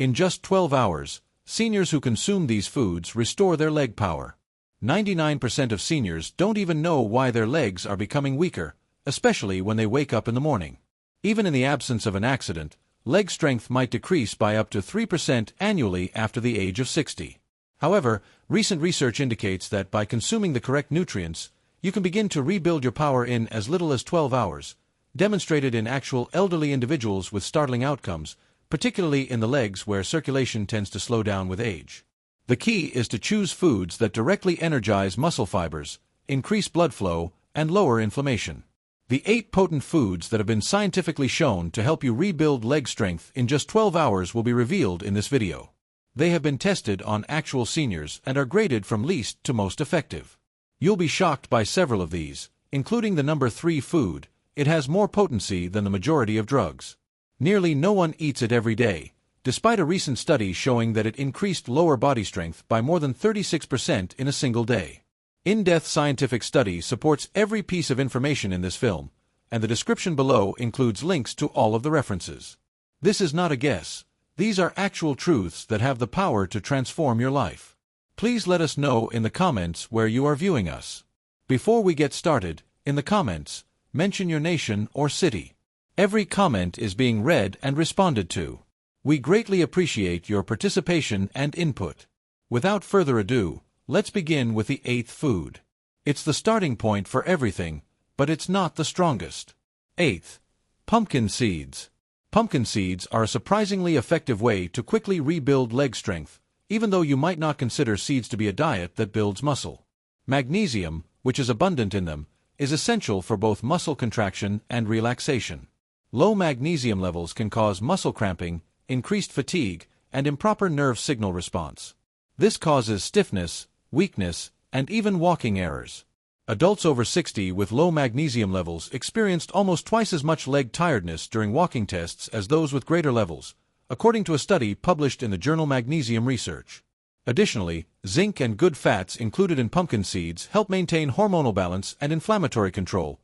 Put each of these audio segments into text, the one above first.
In just 12 hours, seniors who consume these foods restore their leg power. 99% of seniors don't even know why their legs are becoming weaker, especially when they wake up in the morning. Even in the absence of an accident, leg strength might decrease by up to 3% annually after the age of 60. However, recent research indicates that by consuming the correct nutrients, you can begin to rebuild your power in as little as 12 hours, demonstrated in actual elderly individuals with startling outcomes, particularly in the legs where circulation tends to slow down with age. The key is to choose foods that directly energize muscle fibers, increase blood flow, and lower inflammation. The 8 potent foods that have been scientifically shown to help you rebuild leg strength in just 12 hours will be revealed in this video. They have been tested on actual seniors and are graded from least to most effective. You'll be shocked by several of these, including the number 3 food. It has more potency than the majority of drugs. Nearly no one eats it every day, despite a recent study showing that it increased lower body strength by more than 36% in a single day. In-depth scientific study supports every piece of information in this film, and the description below includes links to all of the references. This is not a guess. These are actual truths that have the power to transform your life. Please let us know in the comments where you are viewing us. Before we get started, in the comments, mention your nation or city. Every comment is being read and responded to. We greatly appreciate your participation and input. Without further ado, let's begin with the 8th food. It's the starting point for everything, but it's not the strongest. 8th. Pumpkin seeds. Pumpkin seeds are a surprisingly effective way to quickly rebuild leg strength, even though you might not consider seeds to be a diet that builds muscle. Magnesium, which is abundant in them, is essential for both muscle contraction and relaxation. Low magnesium levels can cause muscle cramping, increased fatigue, and improper nerve signal response. This causes stiffness, weakness, and even walking errors. Adults over 60 with low magnesium levels experienced almost twice as much leg tiredness during walking tests as those with greater levels, according to a study published in the journal Magnesium Research. Additionally, zinc and good fats included in pumpkin seeds help maintain hormonal balance and inflammatory control,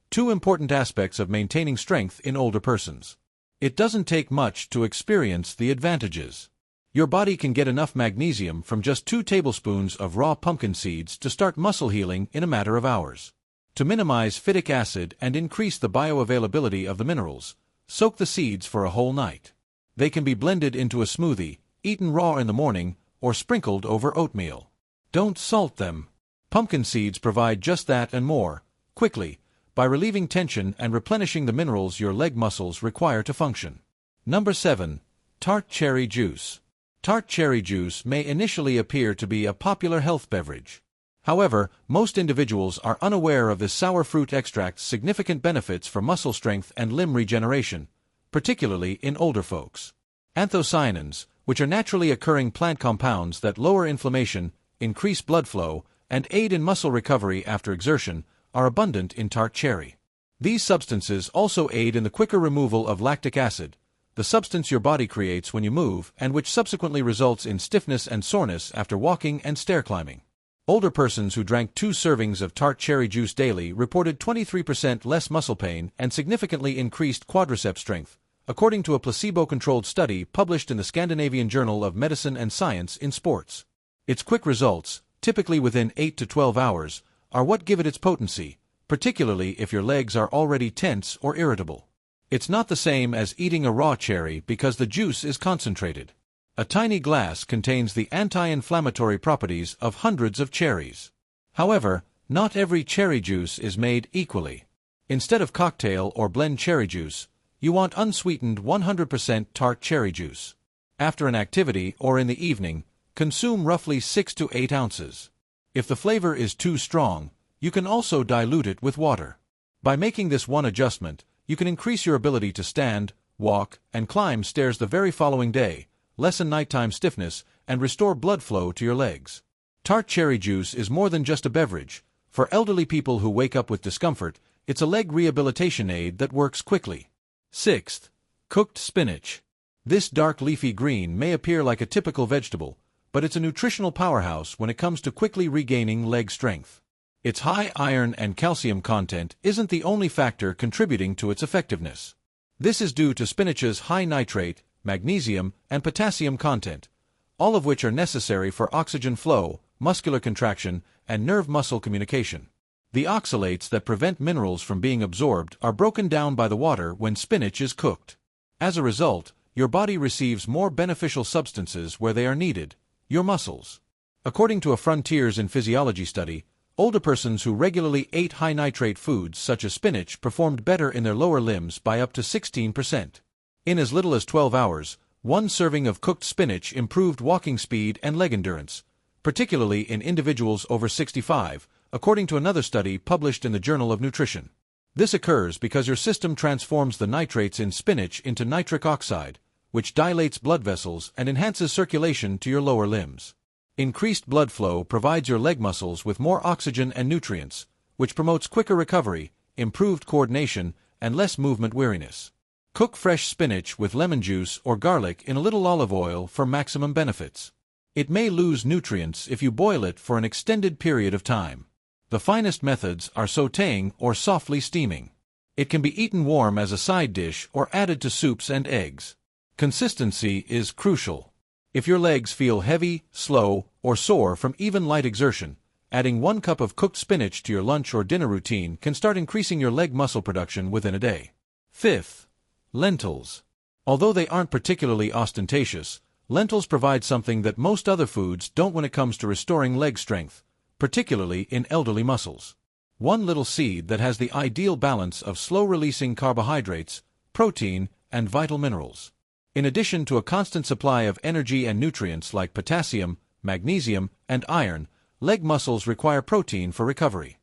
2 important aspects of maintaining strength in older persons. It doesn't take much to experience the advantages. Your body can get enough magnesium from just 2 tablespoons of raw pumpkin seeds to start muscle healing in a matter of hours. To minimize phytic acid and increase the bioavailability of the minerals, soak the seeds for a whole night. They can be blended into a smoothie, eaten raw in the morning, or sprinkled over oatmeal. Don't salt them. Pumpkin seeds provide just that and more, quickly, by relieving tension and replenishing the minerals your leg muscles require to function. Number 7. Tart cherry juice. Tart cherry juice may initially appear to be a popular health beverage. However, most individuals are unaware of this sour fruit extract's significant benefits for muscle strength and limb regeneration, particularly in older folks. Anthocyanins, which are naturally occurring plant compounds that lower inflammation, increase blood flow, and aid in muscle recovery after exertion, are abundant in tart cherry. These substances also aid in the quicker removal of lactic acid, the substance your body creates when you move and which subsequently results in stiffness and soreness after walking and stair climbing. Older persons who drank 2 servings of tart cherry juice daily reported 23% less muscle pain and significantly increased quadricep strength, according to a placebo-controlled study published in the Scandinavian Journal of Medicine and Science in Sports. Its quick results, typically within 8 to 12 hours, are what give it its potency, particularly if your legs are already tense or irritable. It's not the same as eating a raw cherry because the juice is concentrated. A tiny glass contains the anti-inflammatory properties of hundreds of cherries. However, not every cherry juice is made equally. Instead of cocktail or blend cherry juice, you want unsweetened 100% tart cherry juice. After an activity or in the evening, consume roughly 6 to 8 ounces. If the flavor is too strong, you can also dilute it with water. By making this one adjustment, you can increase your ability to stand, walk, and climb stairs the very following day, lessen nighttime stiffness, and restore blood flow to your legs. Tart cherry juice is more than just a beverage. For elderly people who wake up with discomfort, it's a leg rehabilitation aid that works quickly. 6th. Cooked spinach. This dark leafy green may appear like a typical vegetable, but it's a nutritional powerhouse when it comes to quickly regaining leg strength. Its high iron and calcium content isn't the only factor contributing to its effectiveness. This is due to spinach's high nitrate, magnesium, and potassium content, all of which are necessary for oxygen flow, muscular contraction, and nerve-muscle communication. The oxalates that prevent minerals from being absorbed are broken down by the water when spinach is cooked. As a result, your body receives more beneficial substances where they are needed, your muscles. According to a Frontiers in Physiology study, older persons who regularly ate high-nitrate foods such as spinach performed better in their lower limbs by up to 16%. In as little as 12 hours, one serving of cooked spinach improved walking speed and leg endurance, particularly in individuals over 65, according to another study published in the Journal of Nutrition. This occurs because your system transforms the nitrates in spinach into nitric oxide, which dilates blood vessels and enhances circulation to your lower limbs. Increased blood flow provides your leg muscles with more oxygen and nutrients, which promotes quicker recovery, improved coordination, and less movement weariness. Cook fresh spinach with lemon juice or garlic in a little olive oil for maximum benefits. It may lose nutrients if you boil it for an extended period of time. The finest methods are sautéing or softly steaming. It can be eaten warm as a side dish or added to soups and eggs. Consistency is crucial. If your legs feel heavy, slow, or sore from even light exertion, adding 1 cup of cooked spinach to your lunch or dinner routine can start increasing your leg muscle production within a day. Fifth, lentils. Although they aren't particularly ostentatious, lentils provide something that most other foods don't when it comes to restoring leg strength, particularly in elderly muscles. One little seed that has the ideal balance of slow-releasing carbohydrates, protein, and vital minerals. In addition to a constant supply of energy and nutrients like potassium, magnesium, and iron, leg muscles require protein for recovery.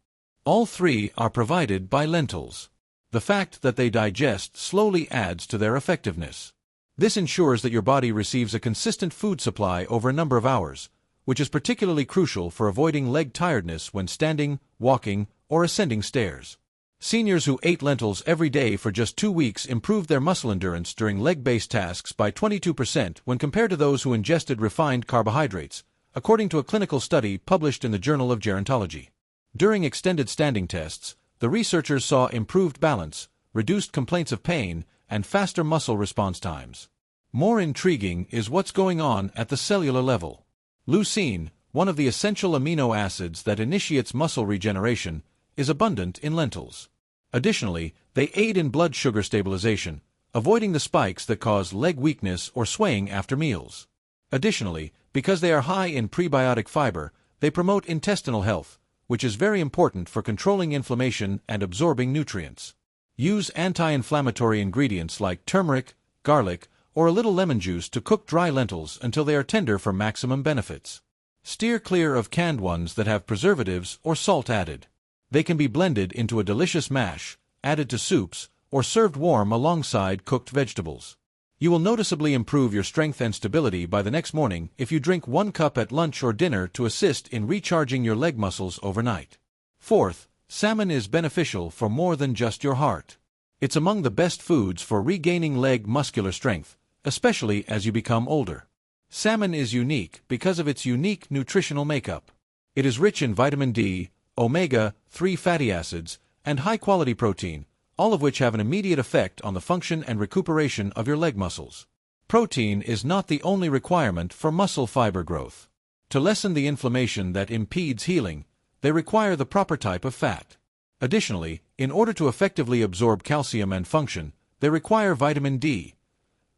All three are provided by lentils. The fact that they digest slowly adds to their effectiveness. This ensures that your body receives a consistent food supply over a number of hours, which is particularly crucial for avoiding leg tiredness when standing, walking, or ascending stairs. Seniors who ate lentils every day for just 2 weeks improved their muscle endurance during leg-based tasks by 22% when compared to those who ingested refined carbohydrates, according to a clinical study published in the Journal of Gerontology. During extended standing tests, the researchers saw improved balance, reduced complaints of pain, and faster muscle response times. More intriguing is what's going on at the cellular level. Leucine, one of the essential amino acids that initiates muscle regeneration, is abundant in lentils. Additionally, they aid in blood sugar stabilization, avoiding the spikes that cause leg weakness or swaying after meals. Additionally, because they are high in prebiotic fiber, they promote intestinal health, which is very important for controlling inflammation and absorbing nutrients. Use anti-inflammatory ingredients like turmeric, garlic, or a little lemon juice to cook dry lentils until they are tender for maximum benefits. Steer clear of canned ones that have preservatives or salt added. They can be blended into a delicious mash, added to soups, or served warm alongside cooked vegetables. You will noticeably improve your strength and stability by the next morning if you drink 1 cup at lunch or dinner to assist in recharging your leg muscles overnight. Fourth, salmon is beneficial for more than just your heart. It's among the best foods for regaining leg muscular strength, especially as you become older. Salmon is unique because of its unique nutritional makeup. It is rich in vitamin D, omega-3 fatty acids, and high-quality protein, all of which have an immediate effect on the function and recuperation of your leg muscles. Protein is not the only requirement for muscle fiber growth. To lessen the inflammation that impedes healing, they require the proper type of fat. Additionally, in order to effectively absorb calcium and function, they require vitamin D.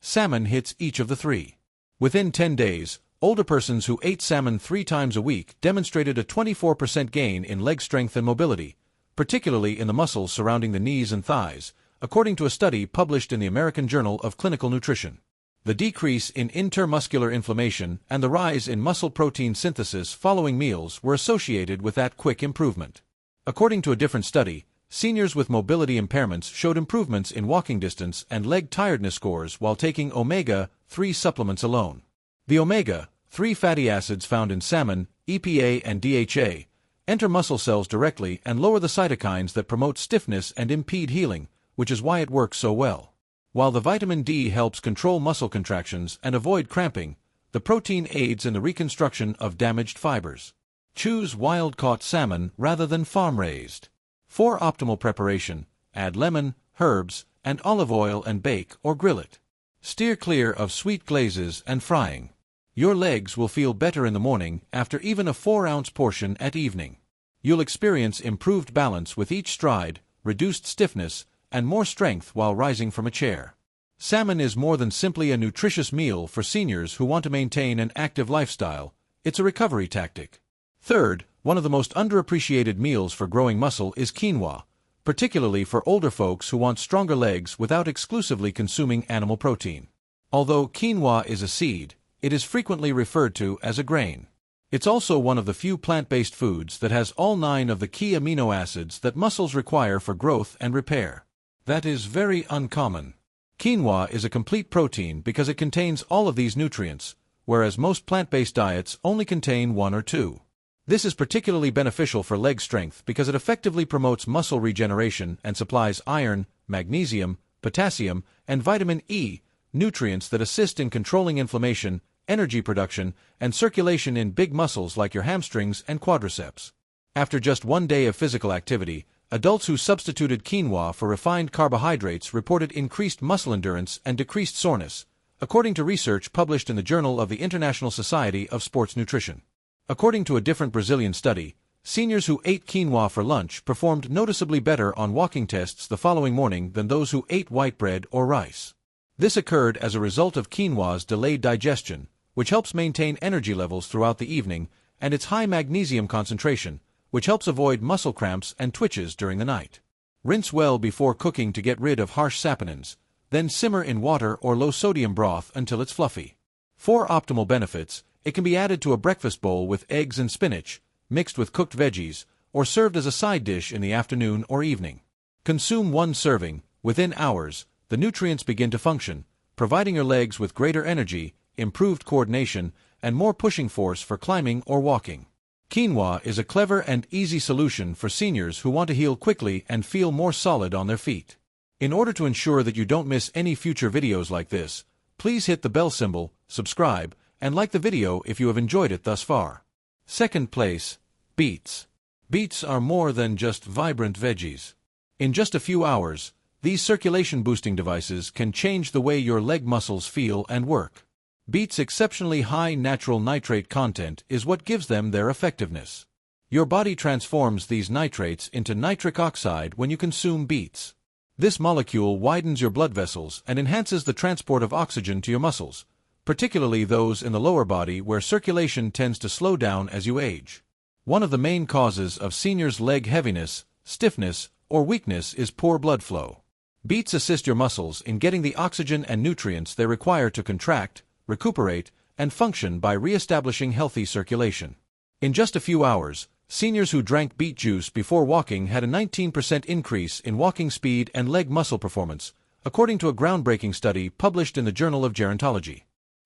Salmon hits each of the three. Within 10 days, older persons who ate salmon 3 times a week demonstrated a 24% gain in leg strength and mobility, particularly in the muscles surrounding the knees and thighs, according to a study published in the American Journal of Clinical Nutrition. The decrease in intermuscular inflammation and the rise in muscle protein synthesis following meals were associated with that quick improvement. According to a different study, seniors with mobility impairments showed improvements in walking distance and leg tiredness scores while taking omega-3 supplements alone. The omega-3 fatty acids found in salmon, EPA and DHA, enter muscle cells directly and lower the cytokines that promote stiffness and impede healing, which is why it works so well. While the vitamin D helps control muscle contractions and avoid cramping, the protein aids in the reconstruction of damaged fibers. Choose wild-caught salmon rather than farm-raised. For optimal preparation, add lemon, herbs, and olive oil and bake or grill it. Steer clear of sweet glazes and frying. Your legs will feel better in the morning after even a 4-ounce portion at evening. You'll experience improved balance with each stride, reduced stiffness, and more strength while rising from a chair. Salmon is more than simply a nutritious meal for seniors who want to maintain an active lifestyle. It's a recovery tactic. Third, one of the most underappreciated meals for growing muscle is quinoa, particularly for older folks who want stronger legs without exclusively consuming animal protein. Although quinoa is a seed, it is frequently referred to as a grain. It's also one of the few plant-based foods that has all 9 of the key amino acids that muscles require for growth and repair. That is very uncommon. Quinoa is a complete protein because it contains all of these nutrients, whereas most plant-based diets only contain 1 or 2. This is particularly beneficial for leg strength because it effectively promotes muscle regeneration and supplies iron, magnesium, potassium, and vitamin E, nutrients that assist in controlling inflammation, energy production, and circulation in big muscles like your hamstrings and quadriceps. After just 1 day of physical activity, adults who substituted quinoa for refined carbohydrates reported increased muscle endurance and decreased soreness, according to research published in the Journal of the International Society of Sports Nutrition. According to a different Brazilian study, seniors who ate quinoa for lunch performed noticeably better on walking tests the following morning than those who ate white bread or rice. This occurred as a result of quinoa's delayed digestion, which helps maintain energy levels throughout the evening, and its high magnesium concentration, which helps avoid muscle cramps and twitches during the night. Rinse well before cooking to get rid of harsh saponins, then simmer in water or low-sodium broth until it's fluffy. For optimal benefits, it can be added to a breakfast bowl with eggs and spinach, mixed with cooked veggies, or served as a side dish in the afternoon or evening. Consume 1 serving. Within hours, the nutrients begin to function, providing your legs with greater energy, improved coordination, and more pushing force for climbing or walking. Quinoa is a clever and easy solution for seniors who want to heal quickly and feel more solid on their feet. In order to ensure that you don't miss any future videos like this, please hit the bell symbol, subscribe, and like the video if you have enjoyed it thus far. Second place, beets. Beets are more than just vibrant veggies. In just a few hours, these circulation-boosting devices can change the way your leg muscles feel and work. Beets' exceptionally high natural nitrate content is what gives them their effectiveness. Your body transforms these nitrates into nitric oxide when you consume beets. This molecule widens your blood vessels and enhances the transport of oxygen to your muscles, particularly those in the lower body where circulation tends to slow down as you age. One of the main causes of seniors' leg heaviness, stiffness, or weakness is poor blood flow. Beets assist your muscles in getting the oxygen and nutrients they require to contract, recuperate, and function by re-establishing healthy circulation. In just a few hours, seniors who drank beet juice before walking had a 19% increase in walking speed and leg muscle performance, according to a groundbreaking study published in the Journal of Gerontology.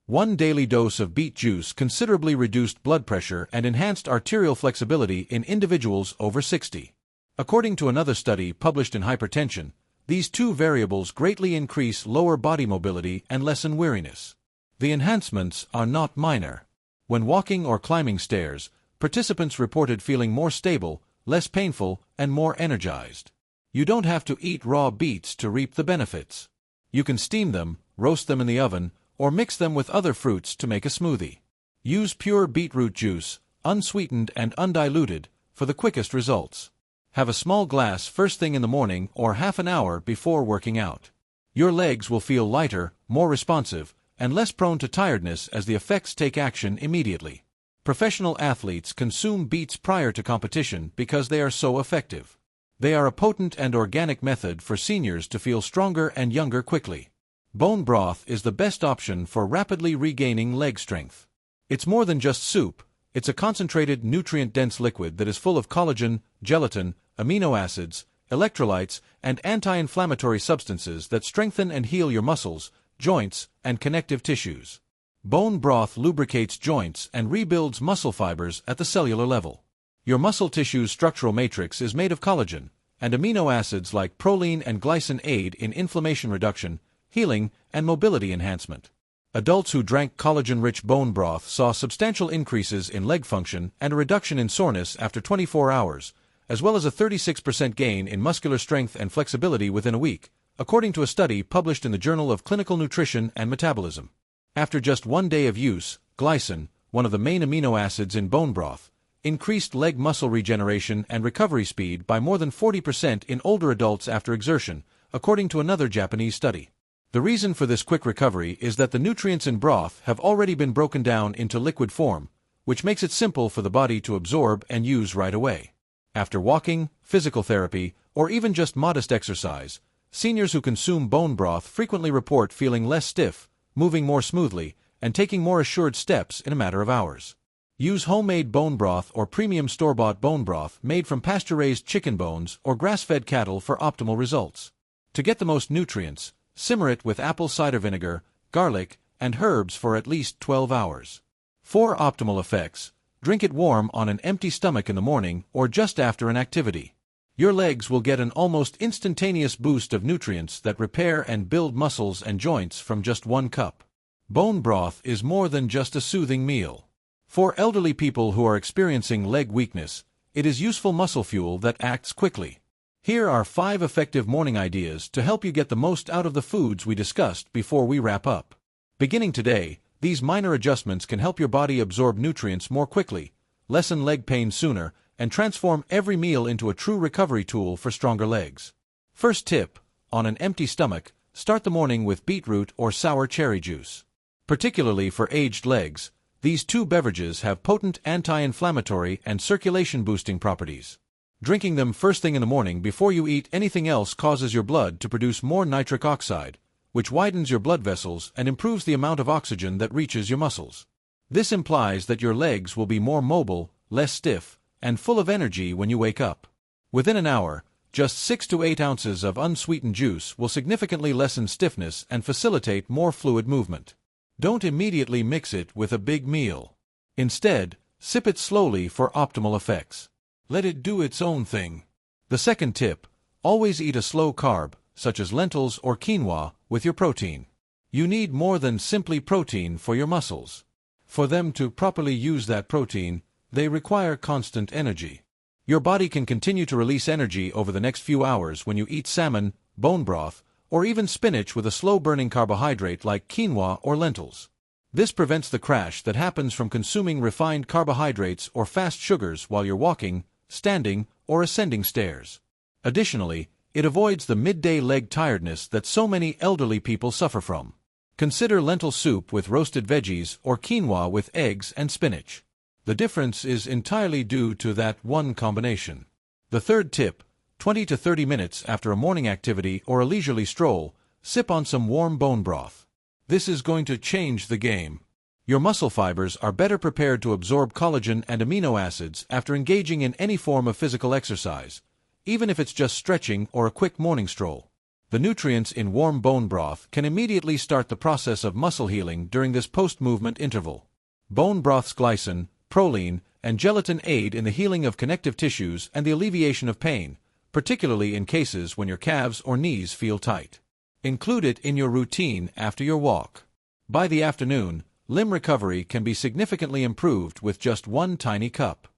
1 daily dose of beet juice considerably reduced blood pressure and enhanced arterial flexibility in individuals over 60. According to another study published in Hypertension, these 2 variables greatly increase lower body mobility and lessen weariness. The enhancements are not minor. When walking or climbing stairs, participants reported feeling more stable, less painful, and more energized. You don't have to eat raw beets to reap the benefits. You can steam them, roast them in the oven, or mix them with other fruits to make a smoothie. Use pure beetroot juice, unsweetened and undiluted, for the quickest results. Have a small glass first thing in the morning or half an hour before working out. Your legs will feel lighter, more responsive, and less prone to tiredness as the effects take action immediately. Professional athletes consume beets prior to competition because they are so effective. They are a potent and organic method for seniors to feel stronger and younger quickly. Bone broth is the best option for rapidly regaining leg strength. It's more than just soup, it's a concentrated, nutrient-dense liquid that is full of collagen, gelatin, amino acids, electrolytes, and anti-inflammatory substances that strengthen and heal your muscles, joints, and connective tissues. Bone broth lubricates joints and rebuilds muscle fibers at the cellular level. Your muscle tissue's structural matrix is made of collagen, and amino acids like proline and glycine aid in inflammation reduction, healing, and mobility enhancement. Adults who drank collagen-rich bone broth saw substantial increases in leg function and a reduction in soreness after 24 hours, as well as a 36% gain in muscular strength and flexibility within a week, according to a study published in the Journal of Clinical Nutrition and Metabolism. After just 1 day of use, glycine, one of the main amino acids in bone broth, increased leg muscle regeneration and recovery speed by more than 40% in older adults after exertion, according to another Japanese study. The reason for this quick recovery is that the nutrients in broth have already been broken down into liquid form, which makes it simple for the body to absorb and use right away. After walking, physical therapy, or even just modest exercise, seniors who consume bone broth frequently report feeling less stiff, moving more smoothly, and taking more assured steps in a matter of hours. Use homemade bone broth or premium store-bought bone broth made from pasture-raised chicken bones or grass-fed cattle for optimal results. To get the most nutrients, simmer it with apple cider vinegar, garlic, and herbs for at least 12 hours. For optimal effects, drink it warm on an empty stomach in the morning or just after an activity. Your legs will get an almost instantaneous boost of nutrients that repair and build muscles and joints from just 1 cup. Bone broth is more than just a soothing meal. For elderly people who are experiencing leg weakness, it is useful muscle fuel that acts quickly. Here are 5 effective morning ideas to help you get the most out of the foods we discussed before we wrap up. Beginning today, these minor adjustments can help your body absorb nutrients more quickly, lessen leg pain sooner, and transform every meal into a true recovery tool for stronger legs. First tip: on an empty stomach, start the morning with beetroot or sour cherry juice. Particularly for aged legs, these 2 beverages have potent anti-inflammatory and circulation-boosting properties. Drinking them first thing in the morning before you eat anything else causes your blood to produce more nitric oxide, which widens your blood vessels and improves the amount of oxygen that reaches your muscles. This implies that your legs will be more mobile, less stiff, and full of energy when you wake up. Within an hour, just 6 to 8 ounces of unsweetened juice will significantly lessen stiffness and facilitate more fluid movement. Don't immediately mix it with a big meal. Instead, sip it slowly for optimal effects. Let it do its own thing. The second tip: always eat a slow carb, such as lentils or quinoa, with your protein. You need more than simply protein for your muscles. For them to properly use that protein, they require constant energy. Your body can continue to release energy over the next few hours when you eat salmon, bone broth, or even spinach with a slow-burning carbohydrate like quinoa or lentils. This prevents the crash that happens from consuming refined carbohydrates or fast sugars while you're walking, standing, or ascending stairs. Additionally, it avoids the midday leg tiredness that so many elderly people suffer from. Consider lentil soup with roasted veggies or quinoa with eggs and spinach. The difference is entirely due to that one combination. The third tip: 20 to 30 minutes after a morning activity or a leisurely stroll, sip on some warm bone broth. This is going to change the game. Your muscle fibers are better prepared to absorb collagen and amino acids after engaging in any form of physical exercise, even if it's just stretching or a quick morning stroll. The nutrients in warm bone broth can immediately start the process of muscle healing during this post-movement interval. Bone broth's glycine, proline, and gelatin aid in the healing of connective tissues and the alleviation of pain, particularly in cases when your calves or knees feel tight. Include it in your routine after your walk. By the afternoon, limb recovery can be significantly improved with just 1 tiny cup.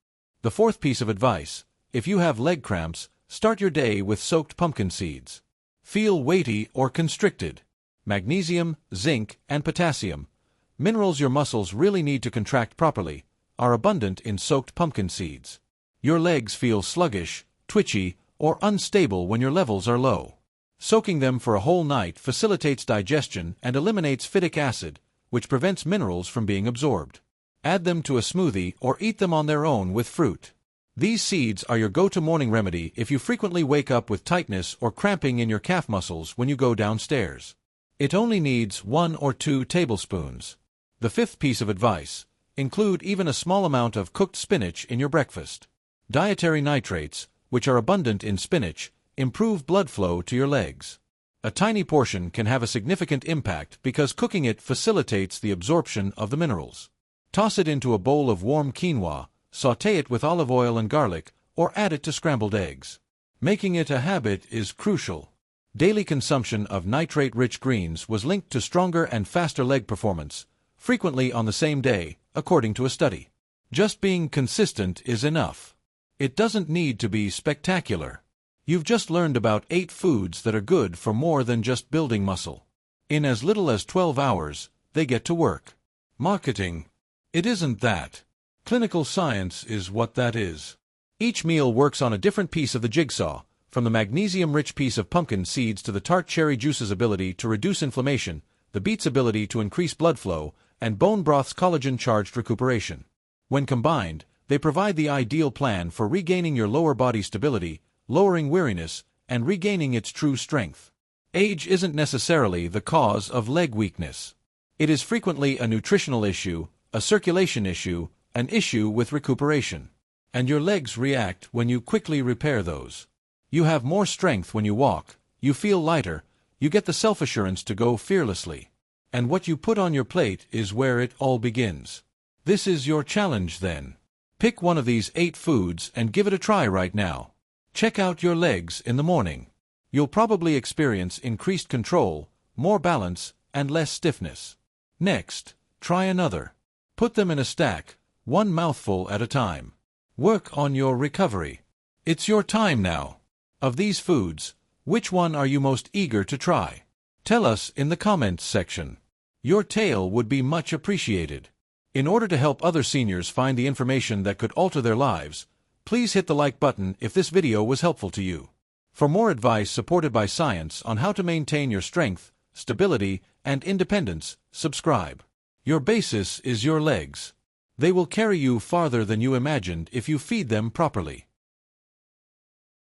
The fourth piece of advice: if you have leg cramps, start your day with soaked pumpkin seeds. Feel weighty or constricted? Magnesium, zinc, and potassium, minerals your muscles really need to contract properly, are abundant in soaked pumpkin seeds. Your legs feel sluggish, twitchy, or unstable when your levels are low. Soaking them for a whole night facilitates digestion and eliminates phytic acid, which prevents minerals from being absorbed. Add them to a smoothie or eat them on their own with fruit. These seeds are your go-to morning remedy if you frequently wake up with tightness or cramping in your calf muscles when you go downstairs. It only needs 1 or 2 tablespoons. The fifth piece of advice: include even a small amount of cooked spinach in your breakfast. Dietary nitrates, which are abundant in spinach, improve blood flow to your legs. A tiny portion can have a significant impact because cooking it facilitates the absorption of the minerals. Toss it into a bowl of warm quinoa, sauté it with olive oil and garlic, or add it to scrambled eggs. Making it a habit is crucial. Daily consumption of nitrate-rich greens was linked to stronger and faster leg performance, frequently on the same day, according to a study. Just being consistent is enough. It doesn't need to be spectacular. You've just learned about 8 foods that are good for more than just building muscle. In as little as 12 hours, they get to work. Marketing. It isn't that. Clinical science is what that is. Each meal works on a different piece of the jigsaw, from the magnesium-rich piece of pumpkin seeds to the tart cherry juice's ability to reduce inflammation, the beet's ability to increase blood flow, and bone broth's collagen-charged recuperation. When combined, they provide the ideal plan for regaining your lower body stability, lowering weariness, and regaining its true strength. Age isn't necessarily the cause of leg weakness. It is frequently a nutritional issue, a circulation issue, an issue with recuperation. And your legs react when you quickly repair those. You have more strength when you walk, you feel lighter, you get the self-assurance to go fearlessly. And what you put on your plate is where it all begins. This is your challenge then. Pick one of these 8 foods and give it a try right now. Check out your legs in the morning. You'll probably experience increased control, more balance, and less stiffness. Next, try another. Put them in a stack, one mouthful at a time. Work on your recovery. It's your time now. Of these foods, which one are you most eager to try? Tell us in the comments section. Your tale would be much appreciated. In order to help other seniors find the information that could alter their lives, please hit the like button if this video was helpful to you. For more advice supported by science on how to maintain your strength, stability, and independence, subscribe. Your basis is your legs. They will carry you farther than you imagined if you feed them properly.